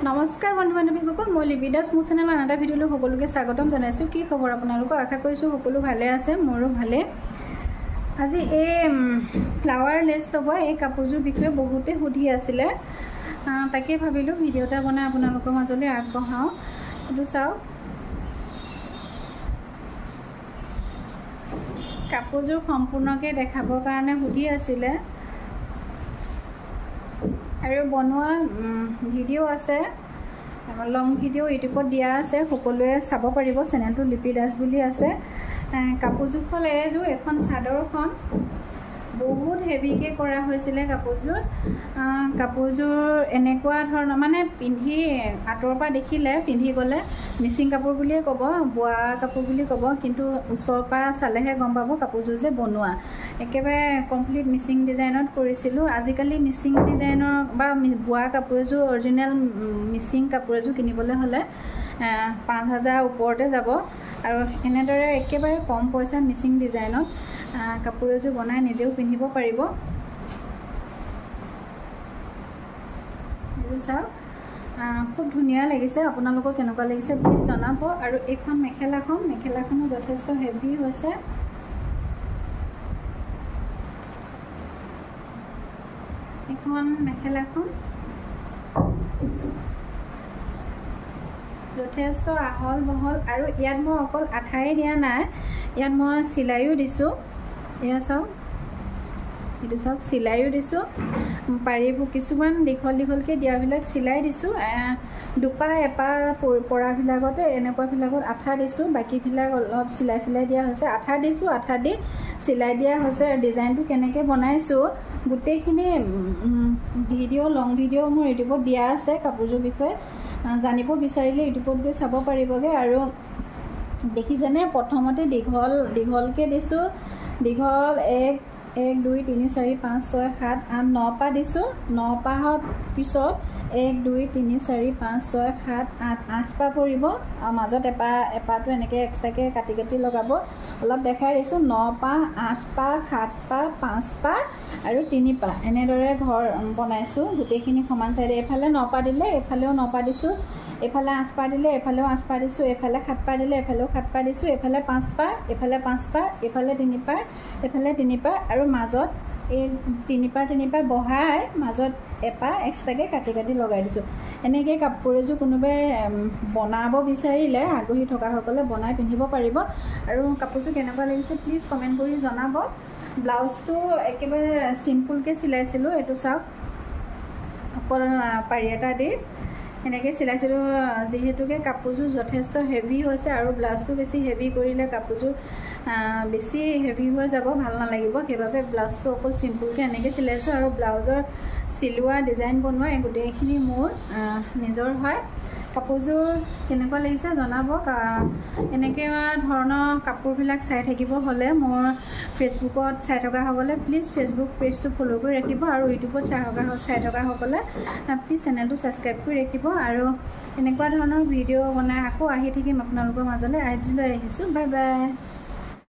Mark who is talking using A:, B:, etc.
A: নমস্কাৰ বন্ধু বান্ধৱীসকল, মই লিপি দাস মোৰ চেনেল আন এটা ভিডিঅ'লৈ সকলোকে স্বাগতম জনাইছোঁ। কি খবৰ আপোনালোকৰ? আশা কৰিছোঁ সকলো ভালে আছে, মোৰো ভালে। আজি এই ফ্লাৱাৰ লেছ লগোৱা এই কাপোৰযোৰ বিষয়ে বহুতে সুধি আছিলে, তাকে ভাবিলোঁ ভিডিঅ' এটা বনাই আপোনালোকৰ মাজলৈ আগবঢ়াওঁ। এইটো চাওক, কাপোৰযোৰ সম্পূৰ্ণকৈ দেখাবৰ কাৰণে সুধি আছিলে আৰু বনোৱা ভিডিঅ' আছে, লং ভিডিঅ' ইউটিউবত দিয়া আছে, সকলোৱে চাব পাৰিব। চেনেলটো লিপি দাস বুলি আছে। কাপোৰযোৰ হ'ল এইযোৰ, এখন চাদৰখন বহুত হেভিকৈ কৰা হৈছিলে। কাপোৰযোৰ এনেকুৱা ধৰণৰ, মানে পিন্ধি আঁতৰৰ পৰা দেখিলে পিন্ধি গ'লে মিচিং কাপোৰ বুলিয়ে ক'ব, বোৱা কাপোৰ বুলি ক'ব, কিন্তু ওচৰৰ পৰা চালেহে গম পাব কাপোৰযোৰ যে বনোৱা। একেবাৰে কমপ্লিট মিচিং ডিজাইনত কৰিছিলোঁ। আজিকালি মিচিং ডিজাইনৰ বা বোৱা কাপোৰ এযোৰ, অৰিজিনেল মিচিং কাপোৰ এযোৰ কিনিবলৈ হ'লে 5,000 ওপৰতে যাব, আৰু এনেদৰে একেবাৰে কম পইচাত মিচিং ডিজাইনত কাপোৰ এযোৰ বনাই নিজেও পিন্ধিব পাৰিব। এইযোৰ চাওক, খুব ধুনীয়া লাগিছে। আপোনালোকৰ কেনেকুৱা লাগিছে প্লিজ জনাব। আৰু এইখন মেখেলাখনো যথেষ্ট হেভি হৈছে। এখন মেখেলাখন যথেষ্ট আহল বহল, আৰু ইয়াত মই অকল আঠাই দিয়া নাই, ইয়াত মই চিলাইও দিছোঁ। এয়া চাওক, এইটো চাওক, চিলাইও দিছোঁ। পাৰিব কিছুমান দীঘলকৈ দিয়াবিলাক চিলাই দিছোঁ। দুপা এপা পৰাবিলাকতে এনেকুৱাবিলাকত আঠা দিছোঁ, বাকীবিলাক অলপ চিলাই দিয়া হৈছে। আঠা দিছোঁ, আঠা দি চিলাই দিয়া হৈছে। ডিজাইনটো কেনেকৈ বনাইছোঁ গোটেইখিনি লং ভিডিঅ' মোৰ ইউটিউবত দিয়া আছে। কাপোৰযোৰ বিষয়ে জানিব বিচাৰিলে ইউটিউবত গৈ চাব পাৰিবগৈ। আৰু দেখিছেনে, প্ৰথমতে দীঘলকৈ দিছোঁ। দীঘল 1 2 3 4 5 6 7 8 9 পা দিছোঁ। 9 পাহৰ পিছত 1 2 3 4 5 6 7 8 পা পৰিব, আৰু মাজত এপাটো এনেকৈ এক্সট্ৰাকৈ কাটি লগাব। অলপ দেখাই দিছোঁ। 9 পা 8 পা 7 পা 5 পা আৰু 3 পা, এনেদৰে ঘৰ বনাইছোঁ। গোটেইখিনি সমান চাইডে, এইফালে 9 পা দিলে এইফালেও 9 পা দিছোঁ, এইফালে 8 পা দিলে এইফালেও 8 পা দিছোঁ, এইফালে 7 পা দিলে এইফালেও 7 পা দিছোঁ, এইফালে 5 পা, এইফালে 5 পা, এইফালে 3 পা, এইফালে 3 পা, আৰু মাজত এই 3 পা বহাই মাজত এপা এক্সট্ৰাকৈ কাটি লগাই দিছোঁ। এনেকৈ কাপোৰ এযোৰ কোনোবাই বনাব বিচাৰিলে, আগ্ৰহী থকাসকলে বনাই পিন্ধিব পাৰিব। আৰু কাপোৰযোৰ কেনেকুৱা লাগিছে প্লিজ কমেণ্ট কৰি জনাব। ব্লাউজটো একেবাৰে চিম্পুলকৈ চিলাইছিলোঁ। এইটো চাওক, অকল পাৰি এটা দি এনেকৈ চিলাইছিলোঁ, যিহেতুকে কাপোৰযোৰ যথেষ্ট হেভি হৈছে, আৰু ব্লাউজটো বেছি হেভি কৰিলে কাপোৰযোৰ বেছি হেভি হৈ যাব, ভাল নালাগিব। সেইবাবে ব্লাউজটো অকল চিম্পুলকৈ এনেকৈ চিলাইছোঁ। আৰু ব্লাউজৰ চিলোৱা, ডিজাইন বনোৱা এই গোটেইখিনি মোৰ নিজৰ হয়। কাপোৰযোৰ কেনেকুৱা লাগিছে জনাব। এনেকৈ ধৰণৰ কাপোৰবিলাক চাই থাকিব হ'লে মোৰ ফেচবুকত চাই থকাসকলে প্লিজ ফেচবুক পেজটো ফ'ল' কৰি ৰাখিব, আৰু ইউটিউবত চাই থকাসকলে প্লিজ চেনেলটো ছাবস্ক্ৰাইব কৰি ৰাখিব। আৰু এনেকুৱা ধৰণৰ ভিডিঅ' বনাই আকৌ আহি থাকিম আপোনালোকৰ মাজলৈ। আজিলৈ আহিছোঁ, বাই বাই।